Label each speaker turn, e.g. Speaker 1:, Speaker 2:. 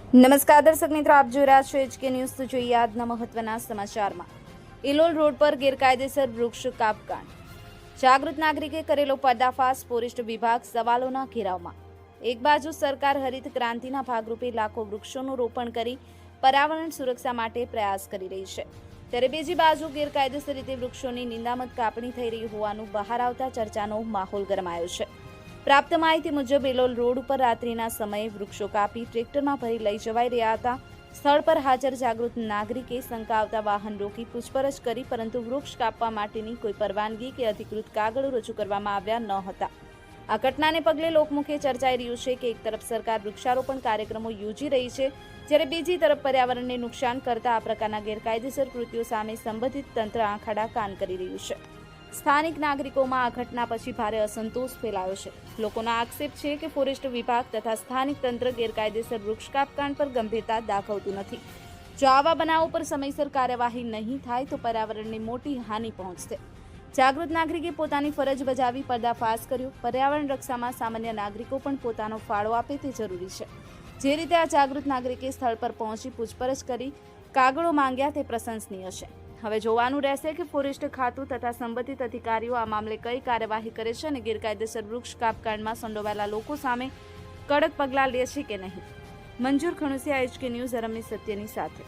Speaker 1: નમસ્કાર દર્શક મિત્રો, આપ જોઈ રહ્યા છો HK ન્યૂઝ. તો જોઈએ આજના મહત્વના સમાચારમાં. ઇલોલ રોડ પર ગેરકાયદેસર વૃક્ષ કાપકાંડ. જાગૃત નાગરિકે કરેલો પર્દાફાશ. ફોરેસ્ટ વિભાગ સવાલોના ઘેરાવમાં. એક બાજુ સરકાર હરિત ક્રાંતિના ભાગરૂપે લાખો વૃક્ષોનું રોપણ કરી પર્યાવરણ સુરક્ષા માટે પ્રયાસ કરી રહી છે, ત્યારે બીજી બાજુ ગેરકાયદેસર રીતે વૃક્ષોની નિંદામત કાપણી થઈ રહી હોવાનું બહાર આવતા ચર્ચાનો માહોલ ગરમાયો છે. પ્રાપ્ત માહિતી મુજબ ઇલોલ રોડ ઉપર રાત્રિના સમયે વૃક્ષો કાપી ટ્રેક્ટરમાં ભરી લઈ જવાઈ રહ્યા હતા. સ્થળ પર હાજર જાગૃત નાગરિકે શંકા આવતા વાહન રોકી પૂછપરછ કરી, પરંતુ વૃક્ષ કાપવા માટેની કોઈ પરવાનગી કે અધિકૃત કાગળો રજૂ કરવામાં આવ્યા ન હતા. આ ઘટનાને પગલે લોકમુખે ચર્ચાઈ રહ્યું છે કે એક તરફ સરકાર વૃક્ષારોપણ કાર્યક્રમો યોજી રહી છે, જ્યારે બીજી તરફ પર્યાવરણને નુકસાન કરતા આ પ્રકારના ગેરકાયદેસર કૃત્યો સામે સંબંધિત તંત્ર આંખાડા કાન કરી રહ્યું છે. સ્થાનિક નાગરિકોમાં આ ઘટના પછી ભારે અસંતોષ ફેલાયો છે. લોકોનો આક્ષેપ છે કે ફોરેસ્ટ વિભાગ તથા સ્થાનિક તંત્ર ગેરકાયદેસર વૃક્ષ કાપકાંડ પર ગંભીરતા દાખવતું નથી. જો આવા બનાવો પર સમયસર કાર્યવાહી નહીં થાય તો પર્યાવરણને મોટી હાનિ પહોંચશે. જાગૃત નાગરિકે પોતાની ફરજ બજાવી પર્દાફાશ કર્યો. પર્યાવરણ રક્ષામાં સામાન્ય નાગરિકો પણ પોતાનો ફાળો આપે તે જરૂરી છે. જે રીતે આ જાગૃત નાગરિકે સ્થળ પર પહોંચી પૂછપરછ કરી કાગળો માંગ્યા તે પ્રશંસનીય છે. હવે જોવાનું રહેશે કે ફોરેસ્ટ ખાતું તથા સંબંધિત અધિકારીઓ આ મામલે કઈ કાર્યવાહી કરે છે અને ગેરકાયદેસર વૃક્ષ કાપકાંડમાં સંડોવાયેલા લોકો સામે કડક પગલાં લે છે કે નહીં. મંજૂર ખણુસિયા, HK ન્યૂઝ, અરમની સત્યની સાથે.